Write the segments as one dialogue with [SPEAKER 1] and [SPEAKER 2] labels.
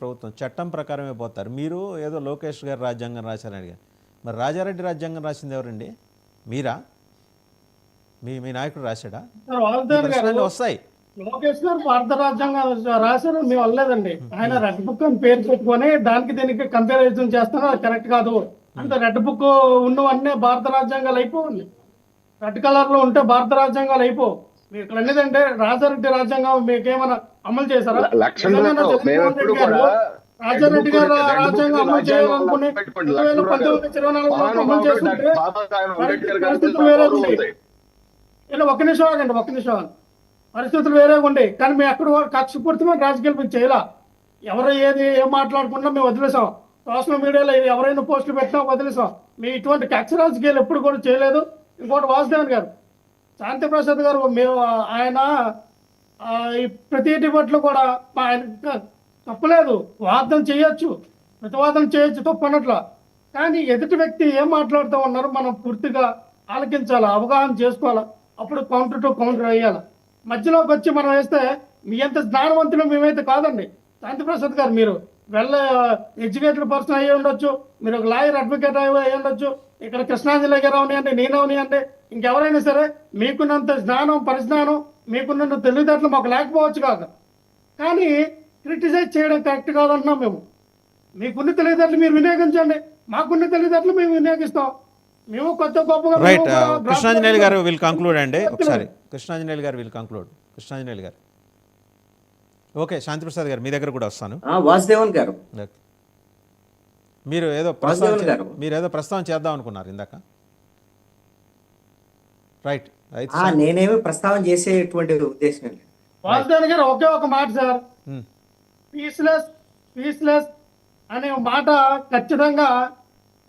[SPEAKER 1] ప్రభుత్వం చట్టం ప్రకారమే పోతారు. మీరు ఏదో లోకేష్ గారు రాజ్యాంగం రాశారని అడిగారు. మరి రాజారెడ్డి రాజ్యాంగం రాసింది ఎవరండి? మీరా? మీ నాయకుడు రాశాడా? ప్రశ్నలు వస్తాయి.
[SPEAKER 2] లోకేష్ గారు భారత రాజ్యాంగం రాశారు, మేము వల్లేదండి. ఆయన రెడ్ బుక్ అని పేరు పెట్టుకొని దానికి దీనికి కంపారిజన్ చేస్తారో అది కరెక్ట్ కాదు. అంటే రెడ్ బుక్ ఉన్నవన్నీ భారత రాజ్యాంగాలు అయిపోవాలి. రెడ్ కలర్ లో ఉంటే భారత రాజ్యాంగాలు అయిపో. మీరు ఇక్కడ అనేదంటే రాజారెడ్డి రాజ్యాంగం మీకేమైనా అమలు చేశారా? రాజారెడ్డి గారు రాజ్యాంగం అమలు చేయాలనుకుని 2019-24 అమలు చేస్తుంటే పరిస్థితులు వేరే ఉంటాయి. ఇలా ఒక్క నిమిషం ఆగండి. పరిస్థితులు వేరేగా ఉండే. కానీ మేము ఎక్కడ కక్షపూర్తిమైన రాజకీయాలు మేము చేయాల. ఎవరు ఏం మాట్లాడుకున్నా మేము వదిలేసాం. సోషల్ మీడియాలో ఎవరైనా పోస్టులు పెట్టినా వదిలేసాం. మేము ఇటువంటి కక్ష రాజకీయాలు ఎప్పుడు కూడా చేయలేదు. ఇంకోటి వాసుదేవన్ గారు, శాంతి ప్రసాద్ గారు, మేము ఆయన ఈ ప్రతి డిబేట్లో కూడా ఆయన తప్పలేదు, వాదన చేయొచ్చు, ప్రతివాదన చేయొచ్చు, తప్పు అన్నట్ల. కానీ ఎదుటి వ్యక్తి ఏం మాట్లాడుతూ ఉన్నారో మనం పూర్తిగా ఆలకించాలి, అవగాహన చేసుకోవాలి. అప్పుడు కౌంటర్ టు కౌంటర్ వేయాలి. మధ్యలోకి వచ్చి మనం వేస్తే మీ ఎంత జ్ఞానవంతులు మేమైతే కాదండి. శాంతి ప్రసాద్ గారు మీరు ఎడ్యుకేటెడ్ పర్సన్ అయ్యి ఉండొచ్చు, మీరు ఒక లాయర్ అడ్వకేట్ అయ్యి ఉండొచ్చు, ఇక్కడ కృష్ణాంజలి గారు అవనియండి, నేను అవనియండి, ఇంకెవరైనా సరే మీకున్నంత జ్ఞానం పరిజ్ఞానం మీకున్నంత తెలివితేటలు మాకు లేకపోవచ్చు కాదు. కానీ క్రిటిసైజ్ చేయడం కరెక్ట్ కాదంటున్నాం మేము. మీకున్న తెలివితేటలు మీరు వినియోగించండి, మాకున్న తెలివితేటలు మేము వినియోగిస్తాం. మేము కొత్త గొప్పగా
[SPEAKER 1] రైట్. కృష్ణాంజనేయులు గారు విల్ కంక్లూడ్ అండి. ఒకసారి కృష్ణాంజనేయులు గారు విల్ కంక్లూడ్. కృష్ణాంజనేయులు గారు ఓకే. శాంతిప్రసాద్ గారు మీ దగ్గర కూడా వస్తాను.
[SPEAKER 3] వాసుదేవన్ గారు
[SPEAKER 1] మీరు ఏదో ప్రస్తావన చేద్దాం అనుకున్నారు ఇందాక. రైట్.
[SPEAKER 3] నేనేమి ప్రస్తావన చేసేటువంటి ఉద్దేశం లేదు.
[SPEAKER 2] వాసుదేవన్ గారు ఒకే ఒక మాట సార్, పీస్లెస్ అనే మాట ఖచ్చితంగా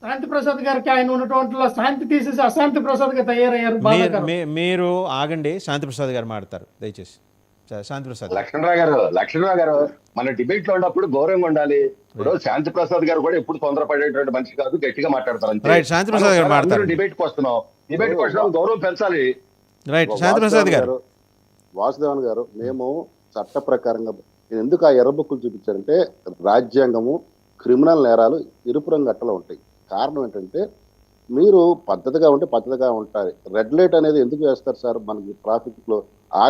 [SPEAKER 2] శాంతి ప్రసాద్ గారికి ఆయన ఉన్నటువంటి శాంతి తీసేసి అశాంతి ప్రసాద్ గా తయారయ్యారు.
[SPEAKER 1] మీరు ఆగండి, శాంతి ప్రసాద్ గారు మాట్లాడతారు దయచేసి. శాంతి ప్రసాద్.
[SPEAKER 4] లక్ష్మణరావు గారు మన డిబేట్ లో ఉన్నప్పుడు గౌరవంగా ఉండాలి. ఇప్పుడు శాంతి ప్రసాద్ గారు కూడా ఎప్పుడు తొందరపడేటువంటి మనిషి కాదు, గట్టిగా మాట్లాడతారు.
[SPEAKER 1] శాంతి ప్రసాద్ గారు మాట్లాడతారు.
[SPEAKER 4] డిబేట్ కోసం గౌరవం పెంచాలి.
[SPEAKER 1] రైట్. శాంతి ప్రసాద్ గారు.
[SPEAKER 5] వాసుదేవన్ గారు, మేము చట్ట ప్రకారంగా ఎందుకు ఆ ఎర్ర బుక్కులు చూపించారంటే రాజ్యాంగము క్రిమినల్ నేరాలు ఎరుపు రంగు అట్టలో ఉంటాయి. కారణం ఏంటంటే మీరు పద్ధతిగా ఉంటే పద్ధతిగా ఉంటారు. రెడ్ లైట్ అనేది ఎందుకు వేస్తారు సార్? మనకి ట్రాఫిక్ లో